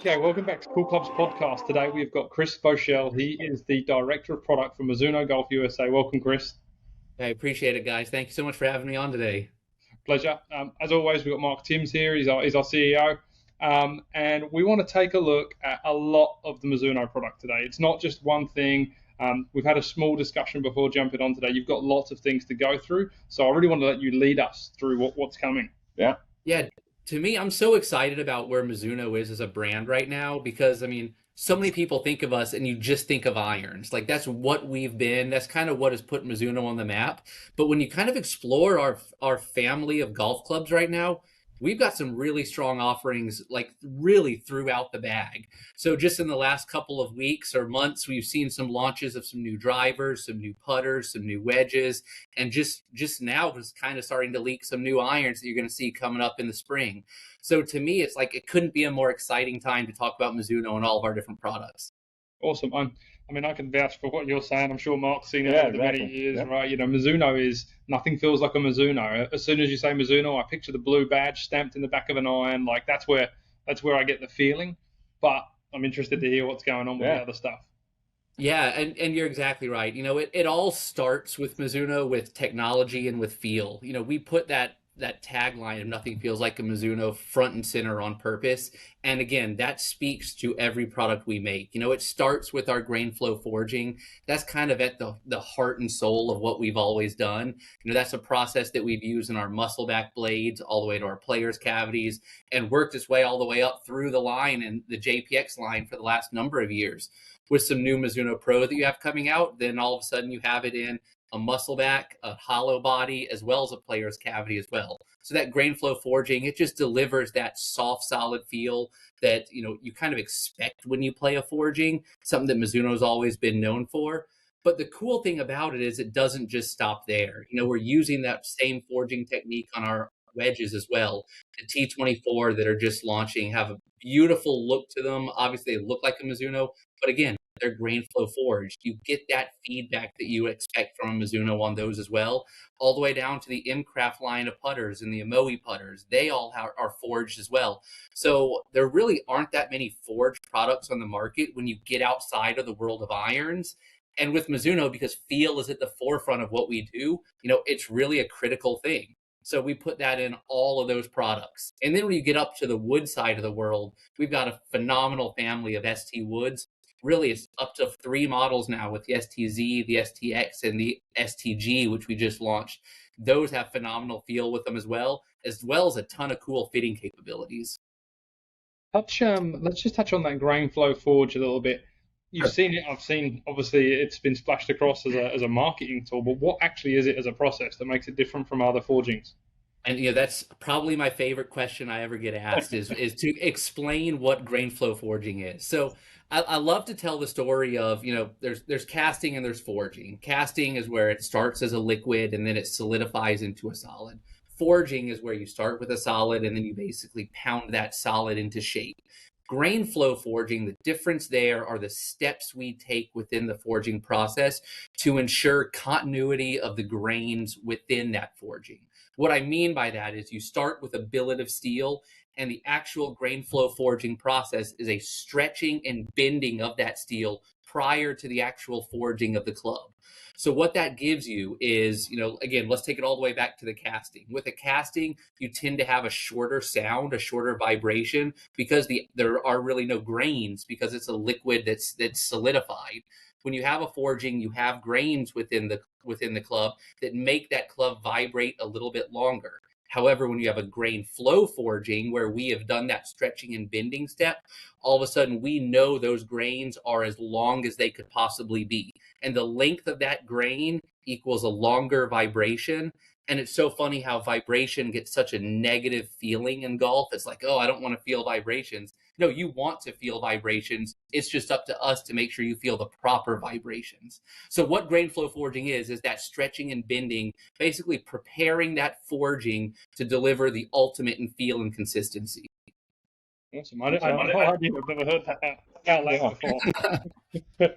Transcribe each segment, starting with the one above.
Okay, welcome back to Cool Clubs podcast. Today we've got Chris Voshall. He is the Director of Product for Mizuno Golf USA. Welcome, Chris. I appreciate it, guys. Thank you so much for having me on today. Pleasure. As always, we've got Mark Timms here. He's our CEO. And we want to take a look at a lot of the Mizuno product today. It's not just one thing. We've had a small discussion before jumping on today. You've got lots of things to go through. So I really want to let you lead us through what's coming. Yeah. Yeah, to me, I'm so excited about where Mizuno is as a brand right now because, so many people think of us and you just think of irons. Like that's what we've been. That's kind of what has put Mizuno on the map. But when you kind of explore our family of golf clubs right now, we've got some really strong offerings, like really throughout the bag. So just in the last couple of weeks or months, we've seen some launches of some new drivers, some new putters, some new wedges, and just now just kind of starting to leak some new irons that you're going to see coming up in the spring. So to me, it's like it couldn't be a more exciting time to talk about Mizuno and all of our different products. Awesome. I can vouch for what you're saying. I'm sure Mark's seen it Yeah, over the many exactly. years, Yep. right? Mizuno is nothing feels like a Mizuno. As soon as you say Mizuno, I picture the blue badge stamped in the back of an iron. Like that's where I get the feeling. But I'm interested to hear what's going on with the other stuff. Yeah, and you're exactly right. It all starts with Mizuno, with technology and with feel. We put that tagline of nothing feels like a Mizuno front and center on purpose. And again, that speaks to every product we make. It starts with our grain flow forging. That's kind of at the heart and soul of what we've always done. That's a process that we've used in our muscle back blades all the way to our players' cavities and worked its way all the way up through the line and the JPX line for the last number of years. With some new Mizuno Pro that you have coming out, then all of a sudden you have it in a muscle back, a hollow body, as well as a player's cavity as well. So that grain flow forging, it just delivers that soft, solid feel that you kind of expect when you play a forging, something that Mizuno's always been known for. But the cool thing about it is it doesn't just stop there. We're using that same forging technique on our wedges as well. The T24 that are just launching have a beautiful look to them. Obviously, they look like a Mizuno, but again, they're grain flow forged. You get that feedback that you expect from a Mizuno on those as well, all the way down to the M-Craft line of putters and the Amoe putters. They all are forged as well. So there really aren't that many forged products on the market when you get outside of the world of irons. And with Mizuno, because feel is at the forefront of what we do, it's really a critical thing. So we put that in all of those products. And then when you get up to the wood side of the world, we've got a phenomenal family of ST woods. Really, it's up to 3 models now with the STZ, the STX, and the STG, which we just launched. Those have phenomenal feel with them as well as a ton of cool fitting capabilities. Let's just touch on that grain flow forge a little bit. You've Sure. seen it. I've seen. Obviously, it's been splashed across as a marketing tool. But what actually is it as a process that makes it different from other forgings? And that's probably my favorite question I ever get asked is to explain what grain flow forging is. So I love to tell the story of, there's casting and there's forging. Casting is where it starts as a liquid and then it solidifies into a solid. Forging is where you start with a solid and then you basically pound that solid into shape. Grain flow forging, the difference there are the steps we take within the forging process to ensure continuity of the grains within that forging. What I mean by that is you start with a billet of steel, and the actual grain flow forging process is a stretching and bending of that steel prior to the actual forging of the club. So what that gives you is, again, let's take it all the way back to the casting. With a casting, you tend to have a shorter sound, a shorter vibration, because there are really no grains because it's a liquid that's solidified. When you have a forging, you have grains within the club that make that club vibrate a little bit longer. However, when you have a grain flow forging where we have done that stretching and bending step, all of a sudden we know those grains are as long as they could possibly be. And the length of that grain equals a longer vibration. And it's so funny how vibration gets such a negative feeling in golf. It's like, oh, I don't want to feel vibrations. No, you want to feel vibrations. It's just up to us to make sure you feel the proper vibrations. So what grain flow forging is that stretching and bending, basically preparing that forging to deliver the ultimate in feel and consistency. Awesome. I've never heard that out loud before.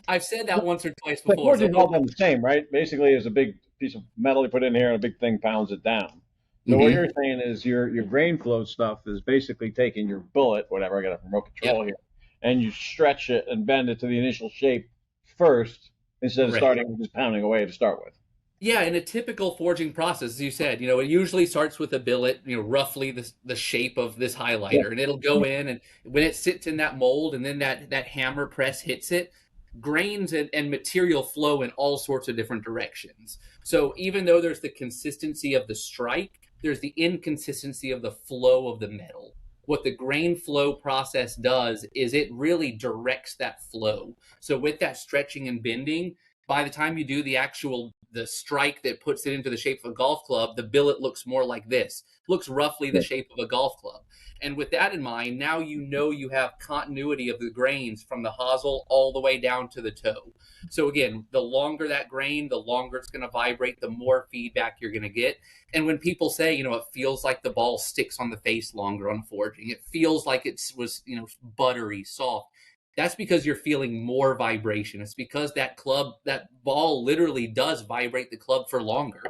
I've said that once or twice The before. forging is all done the same, right? Basically, it's a big piece of metal you put in here and a big thing pounds it down. So what Hmm. you're saying is your grain flow stuff is basically taking your bullet, whatever, I got a remote Yep, control here, and you stretch it and bend it to the initial shape first instead of correct. starting just pounding away to start with. Yeah, in a typical forging process, as you said, it usually starts with a billet, roughly the shape of this Yeah. highlighter, and it'll go in, and when it sits in that mold, and then that hammer press hits it, grains and material flow in all sorts of different directions. So even though there's the consistency of the strike, there's the inconsistency of the flow of the metal. What the grain flow process does is it really directs that flow. So with that stretching and bending, by the time you do the strike that puts it into the shape of a golf club, the billet looks more like this. Looks roughly the shape of a golf club. And with that in mind, now you have continuity of the grains from the hosel all the way down to the toe. So again, the longer that grain, the longer it's going to vibrate, the more feedback you're going to get. And when people say, it feels like the ball sticks on the face longer on forging, it feels like it was, buttery, soft. That's because you're feeling more vibration. It's because that ball literally does vibrate the club for longer.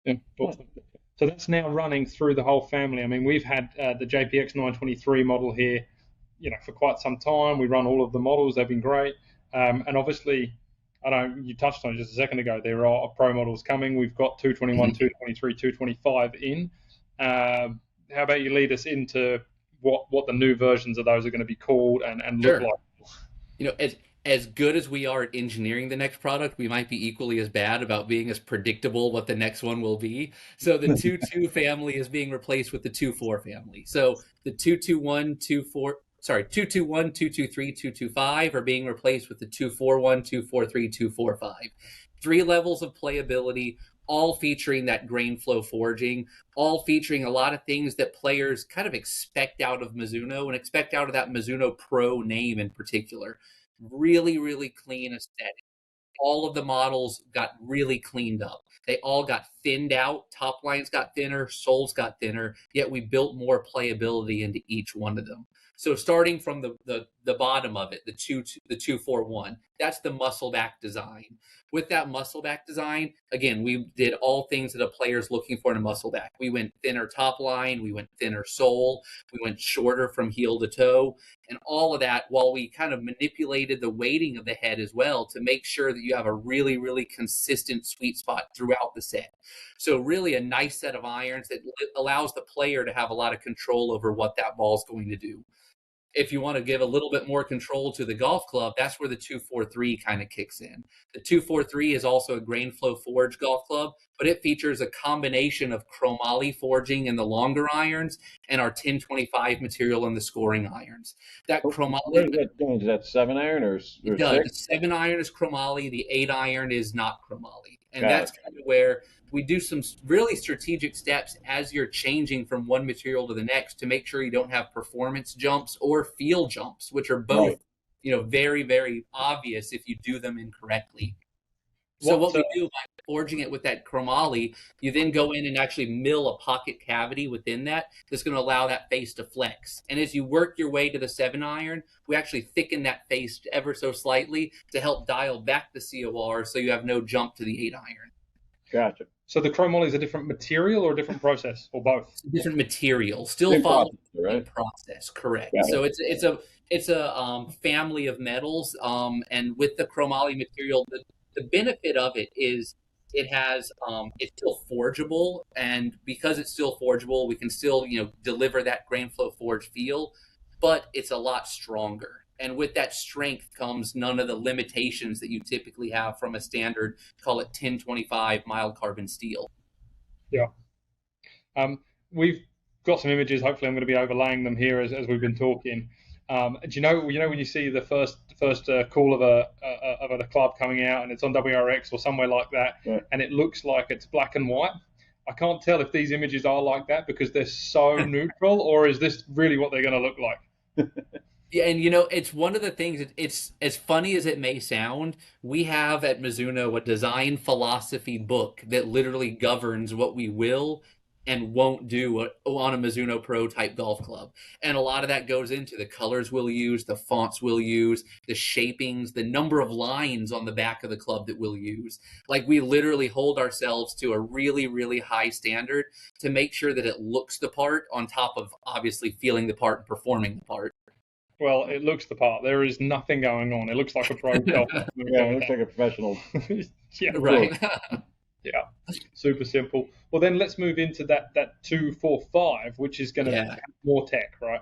Yeah, awesome. So that's now running through the whole family. I mean, we've had the JPX 923 model here, for quite some time. We run all of the models; they've been great. And obviously, I know you touched on it just a second ago. There are pro models coming. We've got 221, 223, 225 in. How about you lead us into what the new versions of those are going to be called and look Sure. like? As good as we are at engineering the next product, we might be equally as bad about being as predictable what the next one will be. So the 2.2 family is being replaced with the 2.4 family. So the 221, 2.4, sorry, 221, 223, 225 are being replaced with the 241, 243, 245. 3 levels of playability, all featuring that grain flow forging, all featuring a lot of things that players kind of expect out of Mizuno and expect out of that Mizuno Pro name in particular. Really, really clean aesthetic. All of the models got really cleaned up. They all got thinned out. Top lines got thinner, soles got thinner, yet we built more playability into each one of them. So starting from the bottom of it, the 241, that's the muscle back design. With that muscle back design, again, we did all things that a player's looking for in a muscle back. We went thinner top line, we went thinner sole, we went shorter from heel to toe, and all of that while we kind of manipulated the weighting of the head as well to make sure that you have a really, really consistent sweet spot throughout the set. So really a nice set of irons that allows the player to have a lot of control over what that ball is going to do. If you want to give a little bit more control to the golf club, that's where the 243 kind of kicks in. The 243 is also a grain flow forge golf club, but it features a combination of chromoly forging in the longer irons and our 1025 material in the scoring irons. That What chromoly, does that change? Is that 7 iron or it does. The six? 7 iron is chromoly, the 8 iron is not chromoly. And Got that's it. kind of where we do some really strategic steps as you're changing from one material to the next to make sure you don't have performance jumps or feel jumps, which are both, Right. very, very obvious if you do them incorrectly. So what we do by forging it with that chromoly, you then go in and actually mill a pocket cavity within that's going to allow that face to flex. And as you work your way to the 7 iron, we actually thicken that face ever so slightly to help dial back the COR so you have no jump to the 8 iron. Gotcha. So the chromoly is a different material or a different process or both? Different material, still Same follow process, the same right? process, correct. Got So it. it's a family of metals, and with the chromoly material, the benefit of it is it's still forgeable, and because it's still forgeable, we can still deliver that grain flow forge feel, but it's a lot stronger. And with that strength comes none of the limitations that you typically have from a standard, call it 1025 mild carbon steel. Yeah. We've got some images. Hopefully, I'm going to be overlaying them here as we've been talking. Do you know when you see the first call of a club coming out and it's on WRX or somewhere like that, Yeah. and it looks like it's black and white? I can't tell if these images are like that because they're so neutral, or is this really what they're going to look like? Yeah, and it's one of the things. It's as funny as it may sound. We have at Mizuno a design philosophy book that literally governs what we will and won't do on a Mizuno Pro type golf club. And a lot of that goes into the colors we'll use, the fonts we'll use, the shapings, the number of lines on the back of the club that we'll use. Like, we literally hold ourselves to a really, really high standard to make sure that it looks the part, on top of obviously feeling the part and performing the part. Well, it looks the part. There is nothing going on. It looks like a pro golfer. Yeah, it looks like a professional. Yeah, Right. Yeah, super simple. Well, then let's move into that 245, which is going to have more tech, right?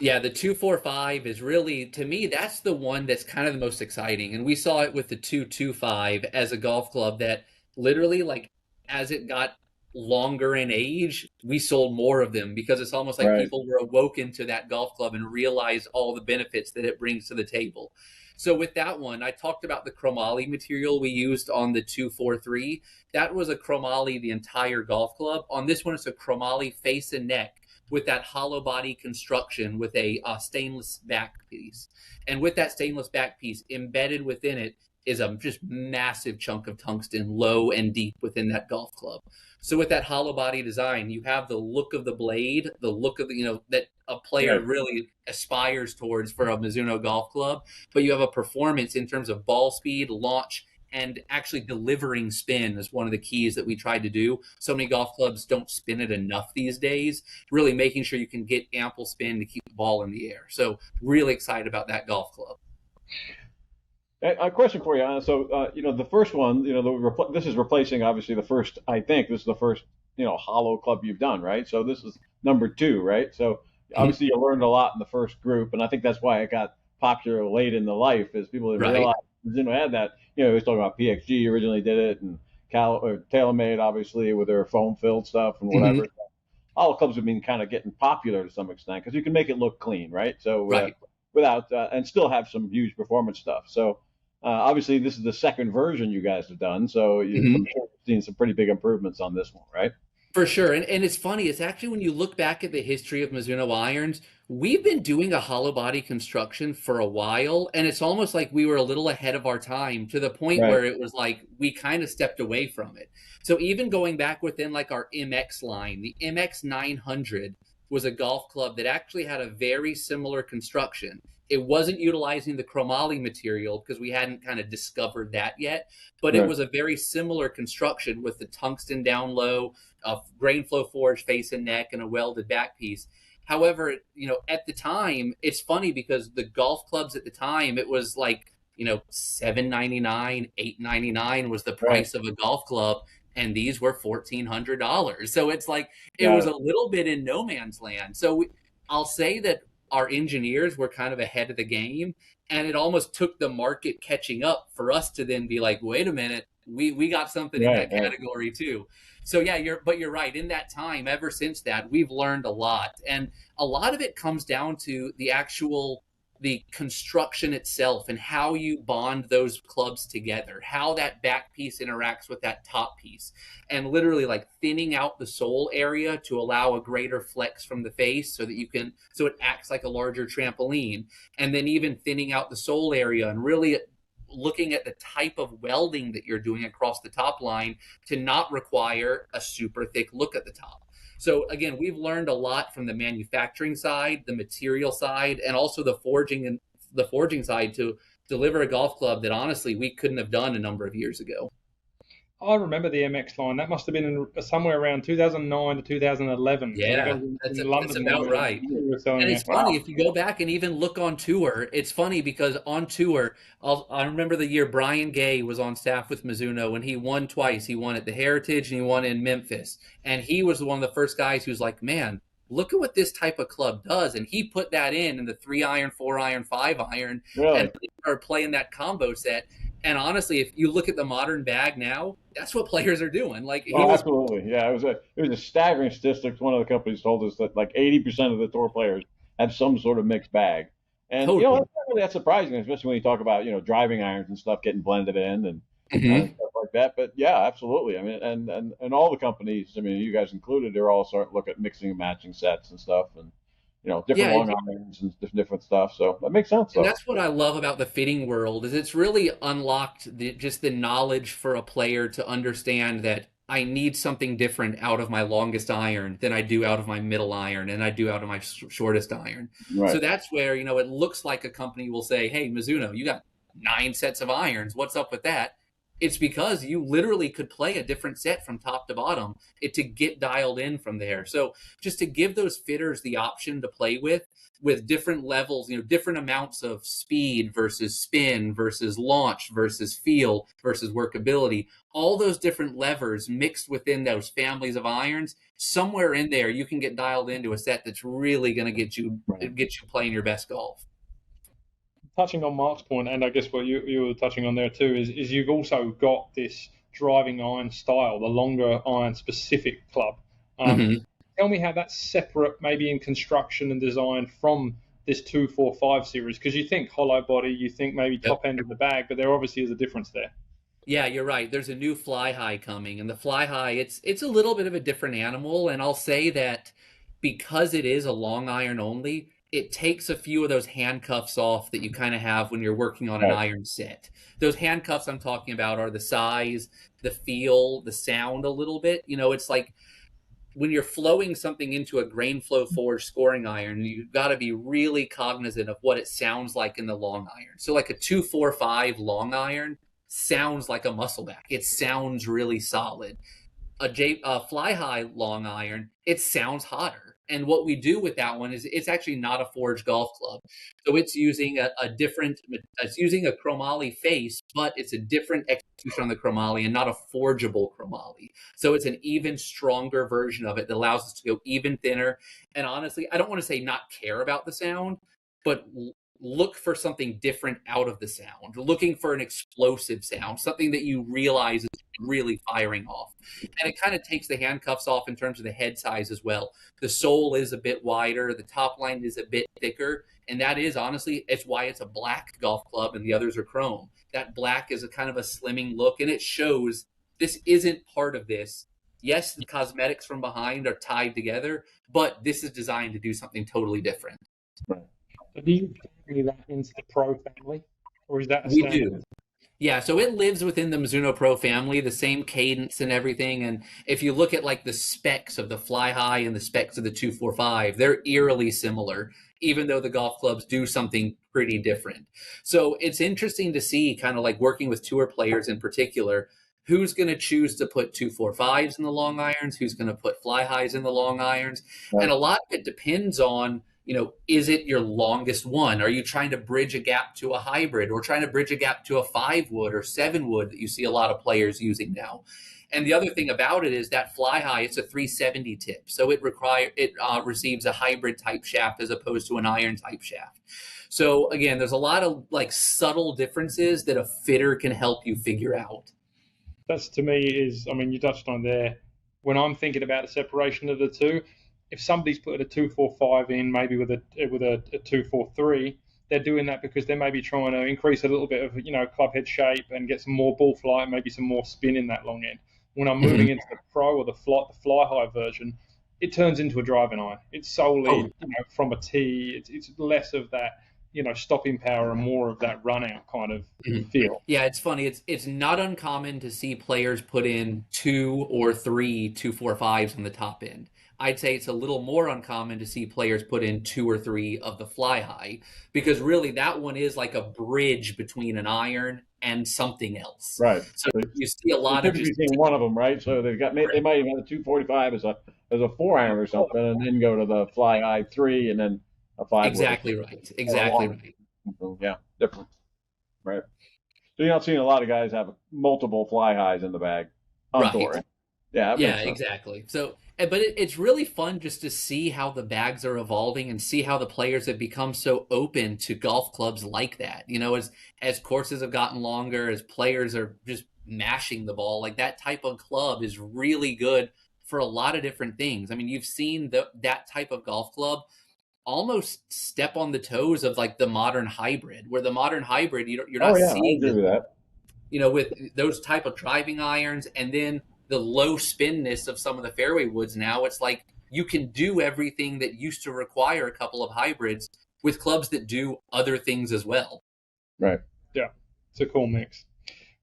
Yeah, the 245 is really, to me, that's the one that's kind of the most exciting. And we saw it with the 225 as a golf club that literally, like, as it got longer in age, we sold more of them, because it's almost like people were awoken to that golf club and realized all the benefits that it brings to the table. So with that one, I talked about the chromoly material we used on the 243. That was a chromoly the entire golf club. On this one, it's a chromoly face and neck with that hollow body construction with a stainless back piece. And with that stainless back piece, embedded within it is a just massive chunk of tungsten, low and deep within that golf club. So with that hollow body design, you have the look of the blade, the look of the, that a player really aspires towards for a Mizuno golf club, but you have a performance in terms of ball speed, launch, and actually delivering spin is one of the keys that we tried to do. So many golf clubs don't spin it enough these days, really making sure you can get ample spin to keep the ball in the air. So really excited about that golf club. A question for you. So, the first one, this is replacing, obviously, the first, I think this is the first, hollow club you've done, right? So this is number 2, right? So obviously you learned a lot in the first group, and I think that's why it got popular late in the life, is people didn't realize Mizuno had that. He was talking about PXG originally did it, and TaylorMade, obviously, with their foam-filled stuff and whatever. Hollow clubs have been kind of getting popular to some extent, because you can make it look clean, right? So without, and still have some huge performance stuff. So obviously, this is the second version you guys have done, so I'm sure you've seen some pretty big improvements on this one, right? For sure. And it's funny, it's actually, when you look back at the history of Mizuno irons, we've been doing a hollow body construction for a while, and it's almost like we were a little ahead of our time, to the point where it was like we kind of stepped away from it. So even going back within like our MX line, the MX 900 was a golf club that actually had a very similar construction. It wasn't utilizing the chromoly material because we hadn't kind of discovered that yet, but it was a very similar construction with the tungsten down low, a grain flow forged face and neck, and a welded back piece. However, at the time, it's funny because the golf clubs at the time, it was like, $799, $899 was the price of a golf club, and these were $1,400. So it's like, it was a little bit in no man's land. So I'll say that our engineers were kind of ahead of the game, and it almost took the market catching up for us to then be like, wait a minute, we got something in that category too. So yeah, you're right. In that time, ever since that, we've learned a lot, and a lot of it comes down to the construction itself and how you bond those clubs together, how that back piece interacts with that top piece, and literally like thinning out the sole area to allow a greater flex from the face so it acts like a larger trampoline, and then even thinning out the sole area and really looking at the type of welding that you're doing across the top line to not require a super thick look at the top. So again, we've learned a lot from the manufacturing side, the material side, and also the forging side to deliver a golf club that honestly we couldn't have done a number of years ago. I remember the MX line. That must have been somewhere around 2009 to 2011. Yeah, that's about right. And it's funny, if you go back and even look on tour, it's funny because on tour, I remember the year Brian Gay was on staff with Mizuno, and he won twice. He won at the Heritage and he won in Memphis. And he was one of the first guys who's like, man, look at what this type of club does. And he put that in the 3-iron, 4-iron, 5-iron, and are playing that combo set. And honestly, if you look at the modern bag now, that's what players are doing. Like, absolutely, yeah. It was a staggering statistic. One of the companies told us that like 80% of the tour players have some sort of mixed bag, and that's not really that surprising, especially when you talk about driving irons and stuff getting blended in and stuff like that. But yeah, absolutely. I mean, and all the companies, I mean, you guys included, they're all starting to look at mixing and matching sets and stuff, and different long irons and different stuff. So that makes sense. And that's what I love about the fitting world, is it's really unlocked just the knowledge for a player to understand that I need something different out of my longest iron than I do out of my middle iron and I do out of my shortest iron. Right. So that's where, it looks like a company will say, hey, Mizuno, you got 9 sets of irons. What's up with that? It's because you literally could play a different set from top to bottom to get dialed in from there. So just to give those fitters the option to play with different levels, different amounts of speed versus spin versus launch versus feel versus workability, all those different levers mixed within those families of irons, somewhere in there you can get dialed into a set that's really going to get you playing your best golf. Touching on Mark's point, and I guess what you were touching on there too, is you've also got this driving iron style, the longer iron specific club. Tell me how that's separate, maybe in construction and design, from this 245 series, because you think hollow body, you think maybe top end of the bag, but there obviously is a difference there. Yeah, you're right. There's a new Fli-Hi coming, and the Fli-Hi, it's a little bit of a different animal, and I'll say that because it is a long iron only, it takes a few of those handcuffs off that you kind of have when you're working on an iron set. Those handcuffs I'm talking about are the size, the feel, the sound a little bit. It's like when you're flowing something into a grain flow forged scoring iron, you've got to be really cognizant of what it sounds like in the long iron. So like a 245 long iron sounds like a muscleback. It sounds really solid. A Fli-Hi long iron, it sounds hotter. And what we do with that one is it's actually not a forged golf club. So it's using it's using a chromoly face, but it's a different execution on the chromoly and not a forgeable chromoly. So it's an even stronger version of it that allows us to go even thinner. And honestly, I don't want to say not care about the sound, but look for something different out of the sound, looking for an explosive sound, something that you realize is really firing off. And it kind of takes the handcuffs off in terms of the head size as well. The sole is a bit wider, the top line is a bit thicker, and that is honestly, it's why it's a black golf club and the others are chrome. That black is a kind of a slimming look, and it shows this isn't part of this. Yes, the cosmetics from behind are tied together, but this is designed to do something totally different. Right. So do you carry that into the Pro family, or is that a standard? We do. Yeah, so it lives within the Mizuno Pro family, the same cadence and everything. And if you look at like the specs of the Fli-Hi and the specs of the 245, they're eerily similar, even though the golf clubs do something pretty different. So it's interesting to see, kind of like working with tour players in particular, who's going to choose to put 245s in the long irons, who's going to put Fli-His in the long irons. Right. And a lot of it depends on, is it your longest one? Are you trying to bridge a gap to a hybrid, or trying to bridge a gap to a 5 wood or 7 wood that you see a lot of players using now? And the other thing about it is that Fli-Hi, it's a 370 tip. So it receives a hybrid type shaft as opposed to an iron type shaft. So again, there's a lot of like subtle differences that a fitter can help you figure out. That's, to me, you touched on there. When I'm thinking about the separation of the two, if somebody's put a 245 in, maybe with a 243, they're doing that because they may be trying to increase a little bit of club head shape and get some more ball flight, maybe some more spin in that long end. When I'm moving into the Pro or the Fli-Hi version, it turns into a driving iron. It's solely from a tee. It's less of that stopping power and more of that run out kind of feel. Yeah, it's funny. It's not uncommon to see players put in 2 or 3 245s on the top end. I'd say it's a little more uncommon to see players put in 2 or 3 of the Fli-Hi, because really that one is like a bridge between an iron and something else. Right. So you see a lot of just seeing one of them, right? So they might even have a 245 as a 4 iron or something, and then go to the Fli-Hi 3 and then a 5. Exactly right. Exactly right. So, yeah, different. Right. So you're not seeing a lot of guys have multiple Fli-His in the bag on tour. Yeah. Exactly. So, but it's really fun just to see how the bags are evolving and see how the players have become so open to golf clubs like that. As courses have gotten longer, as players are just mashing the ball, like that type of club is really good for a lot of different things. I mean, you've seen that type of golf club almost step on the toes of like the modern hybrid, where the modern hybrid, you're not seeing that. With those type of driving irons, and then the low spinness of some of the fairway woods. Now it's like you can do everything that used to require a couple of hybrids with clubs that do other things as well. Right. Yeah, it's a cool mix.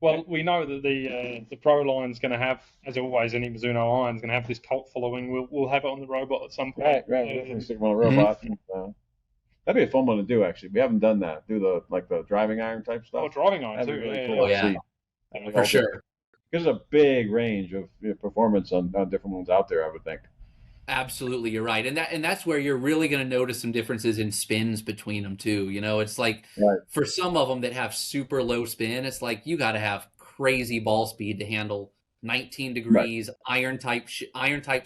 Well, we know that the Pro line's going to have, as always, any Mizuno iron's going to have this cult following. We'll have it on the robot at some point. Right. Definitely stick on a robot. That'd be a fun one to do, actually. We haven't done that. Do the driving iron type stuff. Oh, driving iron That'd too. be really Yeah, cool Oh, to yeah, see. for sure. There's a big range of performance on different ones out there, I would think. Absolutely, you're right. And that's where you're really going to notice some differences in spins between them too. It's like Right. for some of them that have super low spin, it's like you got to have crazy ball speed to handle 19 degrees iron type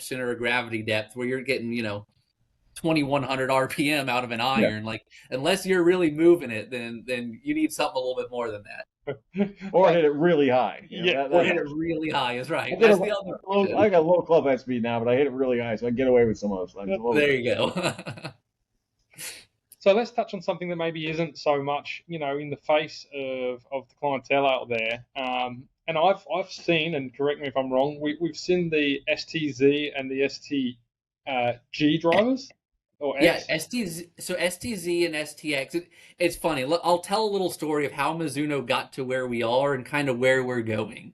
center of gravity depth where you're getting, 2100 RPM out of an iron. Like unless you're really moving it, then you need something a little bit more than that. Or hit it really high. Or hit it really high is right. I That's the other option. got low club head speed now, but I hit it really high, so I can get away with some of those things. There you go. So let's touch on something that maybe isn't so much, in the face of the clientele out there. And I've seen, and correct me if I'm wrong, we've seen the STZ and the STG drivers. Or X. Yeah, STZ and STX. It's funny. I'll tell a little story of how Mizuno got to where we are and kind of where we're going.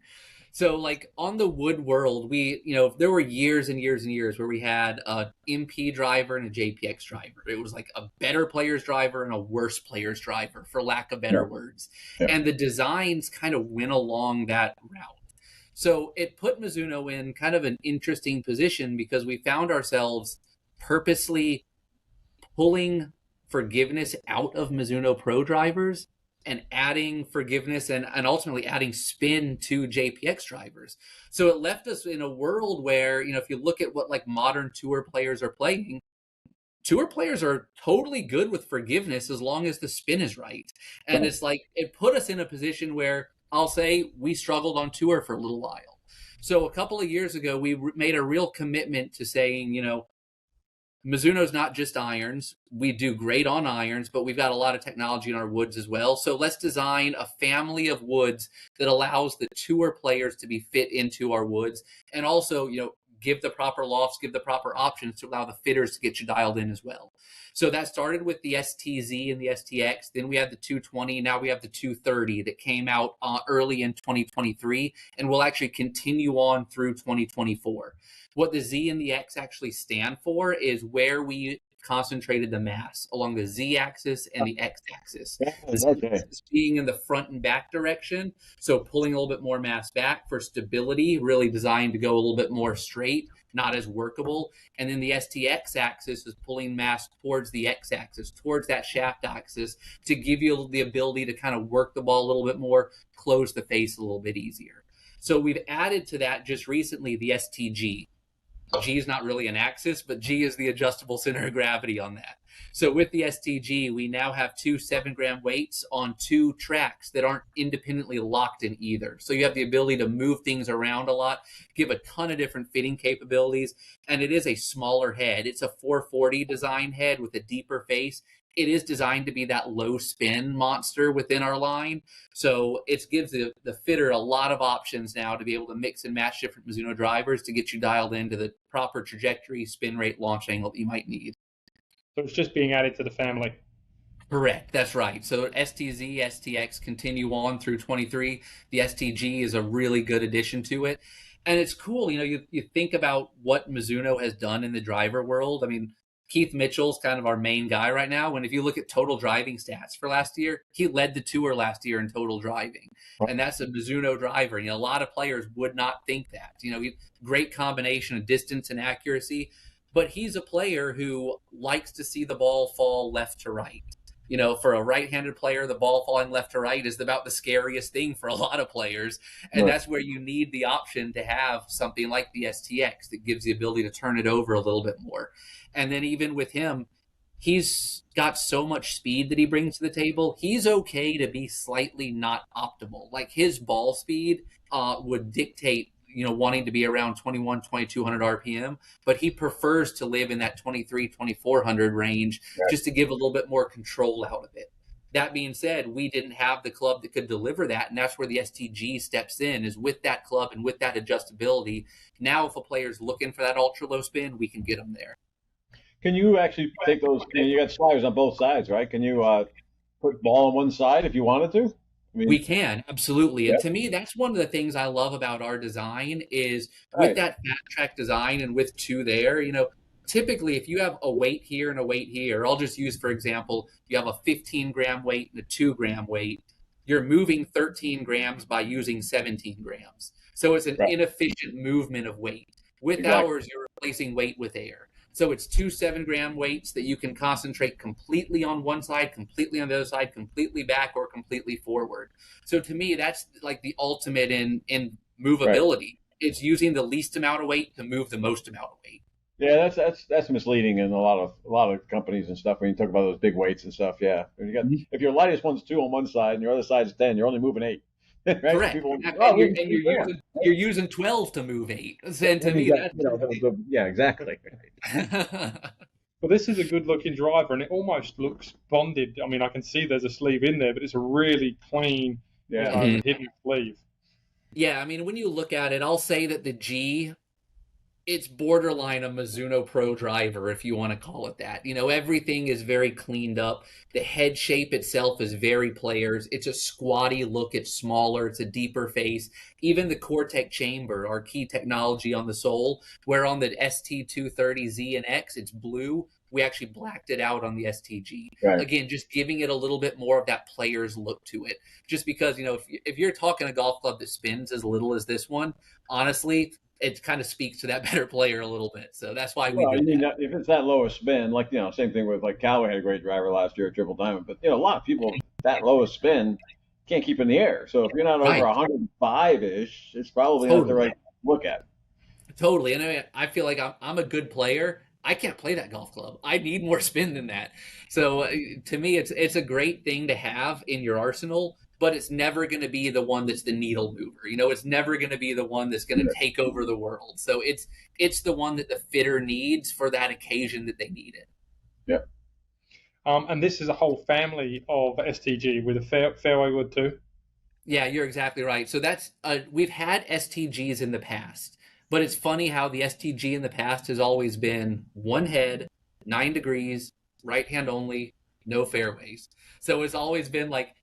So, like on the wood world, there were years and years and years where we had a MP driver and a JPX driver. It was like a better player's driver and a worse player's driver, for lack of better words. Yeah. And the designs kind of went along that route. So it put Mizuno in kind of an interesting position because we found ourselves purposely pulling forgiveness out of Mizuno Pro drivers and adding forgiveness and ultimately adding spin to JPX drivers. So it left us in a world where, if you look at what like modern tour players are playing, tour players are totally good with forgiveness as long as the spin is right. And it's like, it put us in a position where I'll say we struggled on tour for a little while. So a couple of years ago, we made a real commitment to saying, Mizuno's not just irons. We do great on irons, but we've got a lot of technology in our woods as well. So let's design a family of woods that allows the tour players to be fit into our woods. And also, give the proper lofts, give the proper options to allow the fitters to get you dialed in as well. So that started with the STZ and the STX. Then we had the 220. Now we have the 230 that came out early in 2023 and will actually continue on through 2024. What the Z and the X actually stand for is where we concentrated the mass along the Z axis and the X axis. The Z axis being in the front and back direction, so pulling a little bit more mass back for stability, really designed to go a little bit more straight, not as workable. And then the STX axis is pulling mass towards the X axis, towards that shaft axis, to give you the ability to kind of work the ball a little bit more, close the face a little bit easier. So we've added to that just recently the STG. G is not really an axis, but G is the adjustable center of gravity on that. So with the STG, we now have 2 7-gram weights on 2 tracks that aren't independently locked in either. So you have the ability to move things around a lot, give a ton of different fitting capabilities, and it is a smaller head. It's a 440 design head with a deeper face. It is designed to be that low spin monster within our line. So it gives the fitter a lot of options now to be able to mix and match different Mizuno drivers to get you dialed into the proper trajectory, spin rate, launch angle that you might need. So it's just being added to the family. Correct. That's right. So STZ, STX continue on through 23. The STG is a really good addition to it. And it's cool. You think about what Mizuno has done in the driver world. I mean, Keith Mitchell's kind of our main guy right now. And if you look at total driving stats for last year, he led the tour last year in total driving. And that's a Mizuno driver. A lot of players would not think that. Great combination of distance and accuracy. But he's a player who likes to see the ball fall left to right. For a right-handed player, the ball falling left to right is about the scariest thing for a lot of players. And that's where you need the option to have something like the STX that gives the ability to turn it over a little bit more. And then even with him, he's got so much speed that he brings to the table. He's okay to be slightly not optimal. Like his ball speed would dictate, wanting to be around 2200 RPM, but he prefers to live in that 2400 range just to give a little bit more control out of it. That being said, we didn't have the club that could deliver that, and that's where the STG steps in, is with that club and with that adjustability. Now, if a player's looking for that ultra low spin, we can get them there. Can you actually take those? You got sliders on both sides, right? Can you put ball on one side if you wanted to? I mean, We can, absolutely. yeah, And to me, that's one of the things I love about our design is with right, that fat track design and with two there, typically if you have a weight here and a weight here, I'll just use, for example, you have a 15-gram weight and a 2-gram weight, you're moving 13 grams by using 17 grams. So it's an right, inefficient movement of weight. With exactly. ours, you're replacing weight with air. So it's two 7-gram weights that you can concentrate completely on one side, completely on the other side, completely back, or completely forward. So to me, that's like the ultimate in Right. movability. It's using the least amount of weight to move the most amount of weight. Yeah, that's misleading in a lot of companies and stuff when you talk about those big weights and stuff. Yeah, if your lightest one's 2 on one side and your other side's 10, you're only moving 8, right? So Correct. people, And oh, you're moving and 3 grams. you're using 12 to move 8. And to And you me, got, that's yeah, exactly. Well, this is a good looking driver, and it almost looks bonded. I mean, I can see there's a sleeve in there, but it's a really clean, Yeah, hidden sleeve. Yeah, I mean, when you look at it, I'll say that the G, it's borderline a Mizuno Pro driver, if you want to call it that. Everything is very cleaned up. The head shape itself is very players. It's a squatty look. It's smaller. It's a deeper face. Even the Cortec chamber, our key technology on the sole, where on the ST230Z and X, it's blue. We actually blacked it out on the STG. right. Again, just giving it a little bit more of that player's look to it. Just because, if you're talking a golf club that spins as little as this one, honestly, it kind of speaks to that better player a little bit. So that's why we Well, do you mean that. that if it's that low a spin, like same thing with like Callaway had a great driver last year at Triple Diamond, but a lot of people that low a spin can't keep in the air. So if you're not over Right. 105 ish, it's probably not the Totally. right look at. Totally. And I feel like I'm a good player. I can't play that golf club. I need more spin than that. So to me, it's a great thing to have in your arsenal, but it's never going to be the one that's the needle mover. It's never going to be the one that's going to take over the world. So it's the one that the fitter needs for that occasion that they need it. Yeah. And this is a whole family of STG with a fairway wood too. Yeah, you're exactly right. So that's we've had STGs in the past, but it's funny how the STG in the past has always been one head, 9 degrees, right hand only, no fairways. So it's always been like,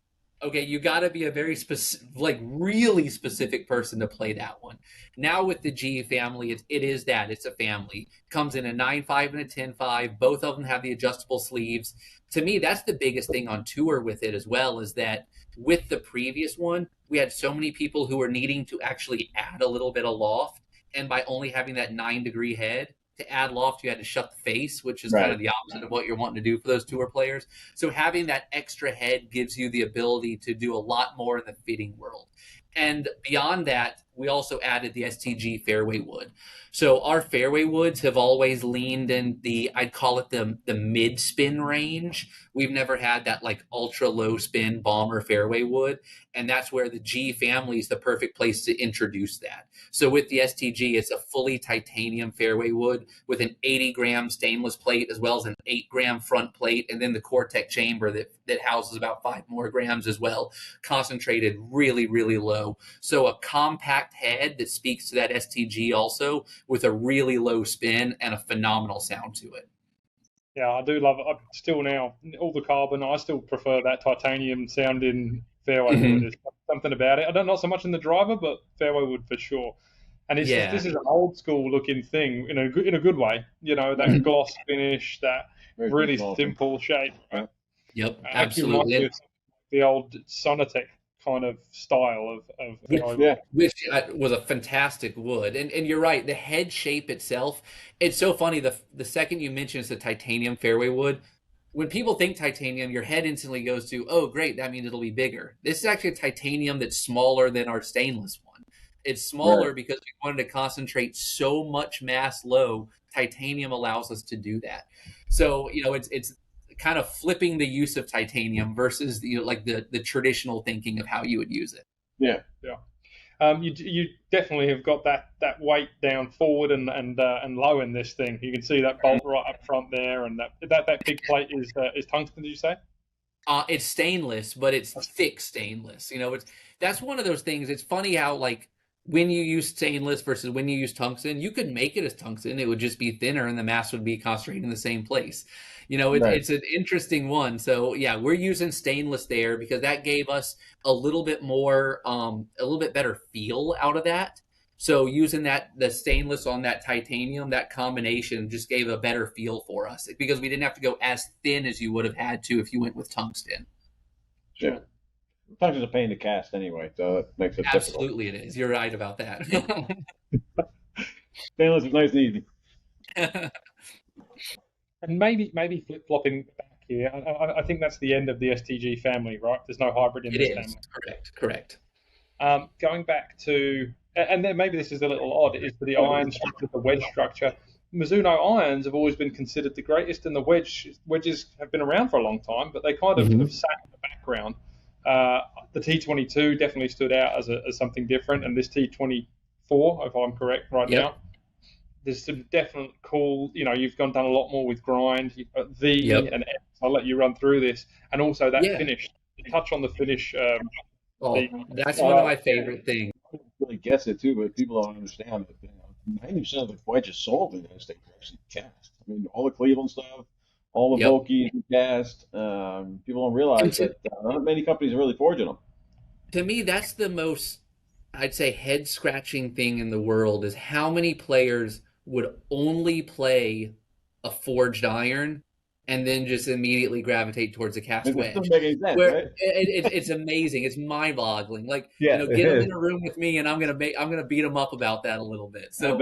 okay, you got to be a very specific, like really specific person to play that one. Now with the G family, it is that it's a family. Comes in a 9.5 and a 10.5. Both of them have the adjustable sleeves. To me, that's the biggest thing on tour with it as well, is that with the previous one, we had so many people who were needing to actually add a little bit of loft. And by only having that 9-degree head, to add loft, you had to shut the face, which is kind Right. of the opposite of what you're wanting to do for those tour players. So having that extra head gives you the ability to do a lot more in the fitting world. And beyond that, we also added the STG fairway wood. So our fairway woods have always leaned in I'd call it the mid spin range. We've never had that like ultra low spin bomber fairway wood. And that's where the G family is the perfect place to introduce that. So with the STG, it's a fully titanium fairway wood with an 80-gram stainless plate as well as an 8-gram front plate, and then the Cortec chamber that houses about 5 more grams as well, concentrated really, really low. So a compact head that speaks to that STG also with a really low spin and a phenomenal sound to it. Yeah, I do love it. I still now, all the carbon, I still prefer that titanium sounding fairway wood. There's something about it. I don't, not so much in the driver, but fairway wood for sure. And it's just, Yeah. this is an old school looking thing in a good way. That gloss finish, that Very really small. simple shape. Yep, Actually reminds me absolutely. of the old Sonatec kind of style of fairway wood. Yeah. Which was a fantastic wood. And you're right, the head shape itself, it's so funny. The second you mention it's a titanium fairway wood, when people think titanium, your head instantly goes to, oh, great, that means it'll be bigger. This is actually a titanium that's smaller than our stainless one. It's smaller Right. because we wanted to concentrate so much mass low. Titanium allows us to do that. So, it's kind of flipping the use of titanium versus like the traditional thinking of how you would use it. Yeah. You definitely have got that weight down forward and low in this thing. You can see that bolt right up front there, and that big plate is tungsten. Did you say? It's stainless, but it's thick stainless. That's one of those things. It's funny how like when you use stainless versus when you use tungsten, you could make it as tungsten. It would just be thinner and the mass would be concentrated in the same place. Right. It's an interesting one. So yeah, we're using stainless there because that gave us a little bit more, a little bit better feel out of that. So using the stainless on that titanium, that combination just gave a better feel for us because we didn't have to go as thin as you would have had to if you went with tungsten. Sure. Tungsten's a pain to cast anyway, so it makes it difficult. Absolutely it is. You're right about that. Stainless is nice and easy. And maybe flip flopping back here. I think that's the end of the STG family, right? There's no hybrid in It this is. family. Correct. Going back to, and then maybe this is a little odd, is for the iron structure, the wedge structure. Mizuno irons have always been considered the greatest, and the wedges have been around for a long time, but they kind of have sat in the background. The T22 definitely stood out as something different, and this T24, if I'm correct right now, there's some definite cool, you've done a lot more with grind, V and X. I'll let you run through this, and also that finish. Touch on the finish. That's one of my favorite things. I don't really guess it too, but people don't understand that 90% of the wedges sold in the United States are actually cast. I mean, all the Cleveland stuff, all the Vokies are cast. People don't realize that not many companies are really forging them. To me, that's the most, I'd say, head scratching thing in the world is how many players would only play a forged iron and then just immediately gravitate towards a cast wedge. Doesn't make any sense, right? It's amazing. It's mind-boggling. Like, get them in a room with me, and I'm gonna beat them up about that a little bit. So,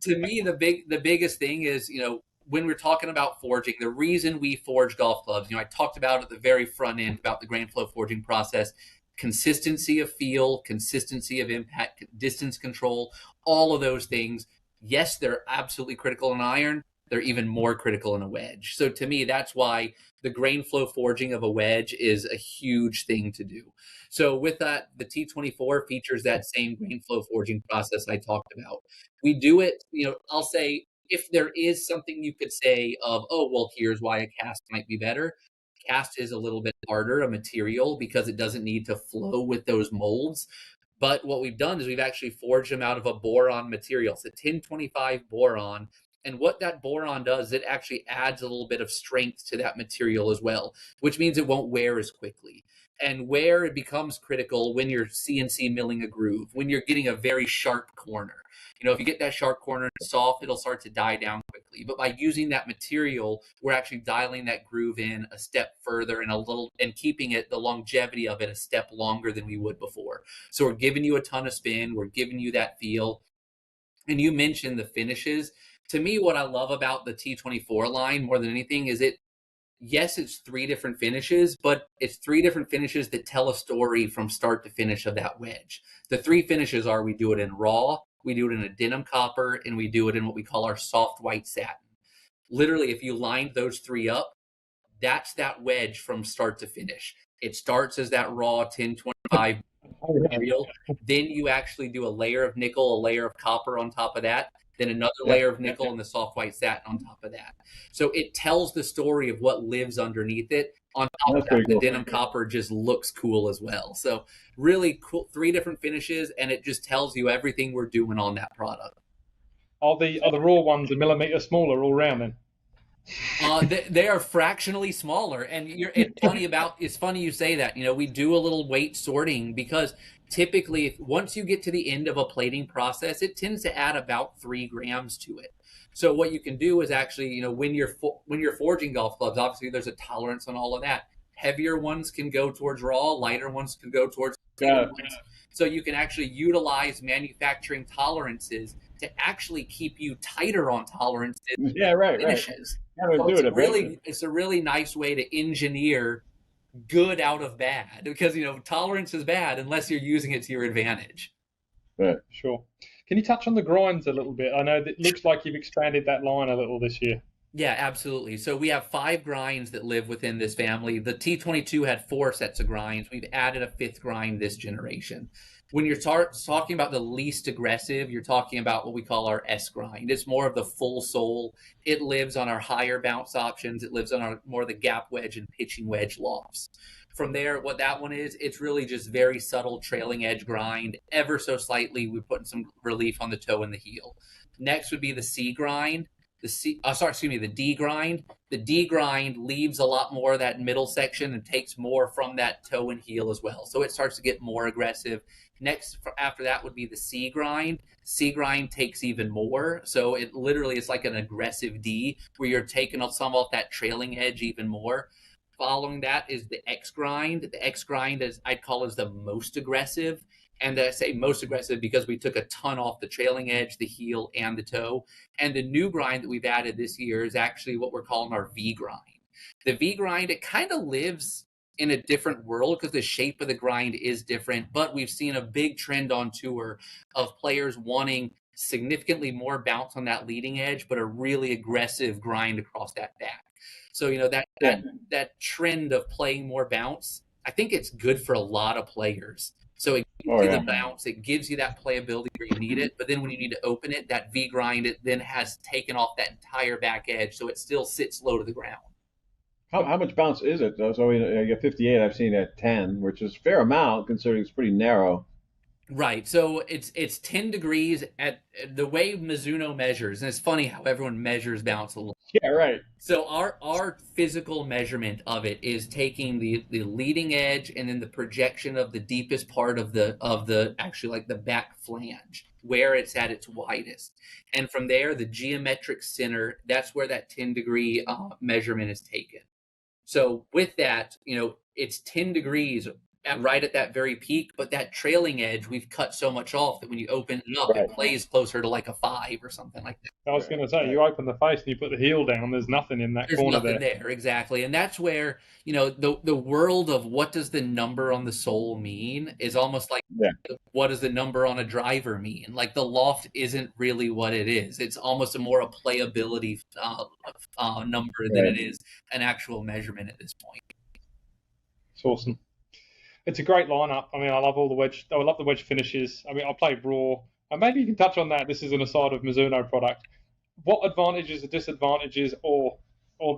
to me, the biggest thing is, when we're talking about forging, the reason we forge golf clubs, I talked about at the very front end about the grain flow forging process. Consistency of feel, consistency of impact, distance control, all of those things. Yes, they're absolutely critical in iron. They're even more critical in a wedge. So to me, that's why the grain flow forging of a wedge is a huge thing to do. So with that, the T24 features that same grain flow forging process I talked about. We do it, I'll say, if there is something you could say of, oh, well, here's why a cast might be better. Cast is a little bit harder a material because it doesn't need to flow with those molds. But what we've done is we've actually forged them out of a boron material. It's a 1025 boron. And what that boron does, it actually adds a little bit of strength to that material as well, which means it won't wear as quickly. And where it becomes critical when you're CNC milling a groove, when you're getting a very sharp corner. If you get that sharp corner soft, it'll start to die down quickly. But by using that material, we're actually dialing that groove in a step further and keeping the longevity of it a step longer than we would before. So we're giving you a ton of spin. We're giving you that feel. And you mentioned the finishes. To me, what I love about the T24 line more than anything is yes, it's 3 different finishes, but it's 3 different finishes that tell a story from start to finish of that wedge. The 3 finishes are we do it in raw, we do it in a denim copper, and we do it in what we call our soft white satin. Literally, if you lined those 3 up, that's that wedge from start to finish. It starts as that raw 1025 material. Then you actually do a layer of nickel, a layer of copper on top of that, then another layer of nickel and the soft white satin on top of that. So it tells the story of what lives underneath it. On top of that, the denim copper just looks cool as well. So really cool, 3 different finishes, and it just tells you everything we're doing on that product. Are the raw ones a millimeter smaller all round then? They are fractionally smaller, and it's funny you say that. We do a little weight sorting because typically once you get to the end of a plating process, it tends to add about 3 grams to it. So what you can do is actually, when you're forging golf clubs, obviously there's a tolerance on all of that. Heavier ones can go towards raw, lighter ones can go towards ones. So you can actually utilize manufacturing tolerances to actually keep you tighter on tolerances. Finishes. It's a really nice way to engineer good out of bad because tolerance is bad unless you're using it to your advantage. Right. Sure. Can you touch on the grinds a little bit? I know that it looks like you've expanded that line a little this year. Yeah, absolutely. So we have 5 grinds that live within this family. The T22 had 4 sets of grinds. We've added a 5th grind this generation. When you're talking about the least aggressive, you're talking about what we call our S grind. It's more of the full sole. It lives on our higher bounce options. It lives on more of the gap wedge and pitching wedge lofts. From there, what that one is, it's really just very subtle trailing edge grind. Ever so slightly, we're putting some relief on the toe and the heel. Next would be the C grind. The D grind. The D grind leaves a lot more of that middle section and takes more from that toe and heel as well. So it starts to get more aggressive. Next, after that would be the C grind. C grind takes even more. So it literally is like an aggressive D where you're taking some off that trailing edge even more. Following that is the X grind. The X grind, is I'd call, is the most aggressive. And I say most aggressive because we took a ton off the trailing edge, the heel, and the toe. And the new grind that we've added this year is actually what we're calling our V grind. The V grind, it kind of lives in a different world because the shape of the grind is different, but we've seen a big trend on tour of players wanting significantly more bounce on that leading edge, but a really aggressive grind across that back. So, that trend of playing more bounce, I think it's good for a lot of players. So it gives you the bounce, it gives you that playability where you need it, but then when you need to open it, that V grind, it then has taken off that entire back edge, so it still sits low to the ground. How much bounce is it, though? So I get 58, I've seen at 10, which is a fair amount considering it's pretty narrow. Right. So it's 10 degrees at the way Mizuno measures. And it's funny how everyone measures bounce a little. Yeah, right. So our physical measurement of it is taking the leading edge and then the projection of the deepest part of the actually like the back flange where it's at its widest. And from there, the geometric center, that's where that 10-degree measurement is taken. So with that, it's 10 degrees right at that very peak, but that trailing edge, we've cut so much off that when you open it up, it plays closer to like a 5 or something like that. I was going to say, you open the face and you put the heel down, there's nothing in that corner there. There's nothing there, exactly. And that's where, the world of what does the number on the sole mean is almost like, what does the number on a driver mean? Like the loft isn't really what it is. It's almost a playability number than it is an actual measurement at this point. It's awesome. It's a great lineup. I mean, I love the wedge finishes. I mean, I played raw. And maybe you can touch on that. This is an aside of Mizuno product. What advantages or disadvantages or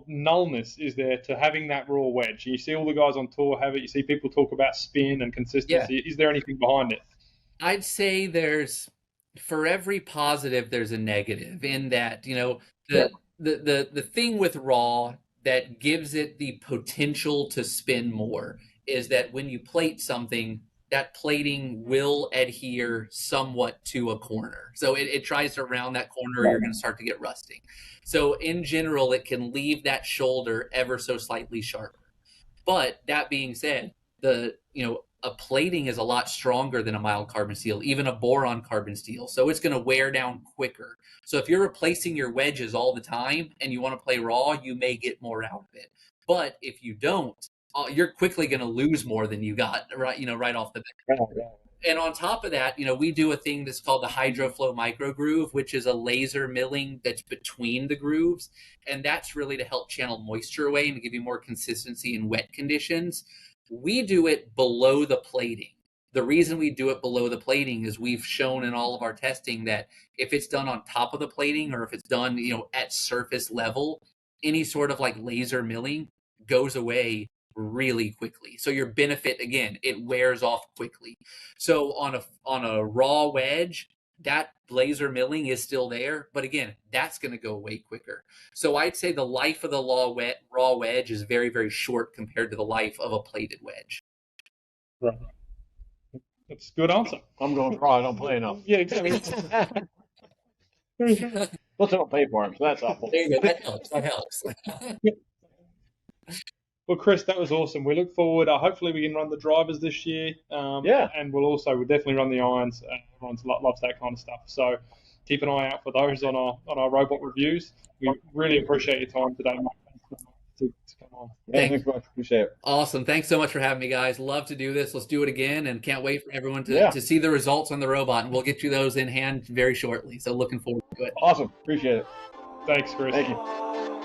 nullness is there to having that raw wedge? You see all the guys on tour have it. You see people talk about spin and consistency. Yeah. Is there anything behind it? I'd say for every positive, there's a negative in that, the thing with raw that gives it the potential to spin more is that when you plate something, that plating will adhere somewhat to a corner. So it tries to round that corner, you're going to start to get rusting. So in general, it can leave that shoulder ever so slightly sharper. But that being said, a plating is a lot stronger than a mild carbon steel, even a boron carbon steel. So it's going to wear down quicker. So if you're replacing your wedges all the time and you want to play raw, you may get more out of it. But if you don't, you're quickly going to lose more than you got right off the bat. And on top of that, we do a thing that's called the HydroFlow micro groove, which is a laser milling that's between the grooves. And that's really to help channel moisture away and to give you more consistency in wet conditions. We do it below the plating. The reason we do it below the plating is we've shown in all of our testing that if it's done on top of the plating or if it's done, at surface level, any sort of like laser milling goes away really quickly. So your benefit, again, it wears off quickly. So on a raw wedge, that laser milling is still there, but again, that's going to go away quicker. So I'd say the life of the raw wedge is very, very short compared to the life of a plated wedge. Right. That's a good answer. I'm going raw. I don't play enough. Yeah, exactly. Plus, I don't pay for them, so that's awful. There you go. That helps. Well, Chris, that was awesome. We look forward. Hopefully, we can run the drivers this year. And we'll definitely run the irons. Everyone loves that kind of stuff. So keep an eye out for those on our robot reviews. We really appreciate your time today, Mike. To come on. Thanks much. Appreciate it. Awesome. Thanks so much for having me, guys. Love to do this. Let's do it again, and can't wait for everyone to see the results on the robot. And we'll get you those in hand very shortly. So looking forward to it. Awesome. Appreciate it. Thanks, Chris. Thank you.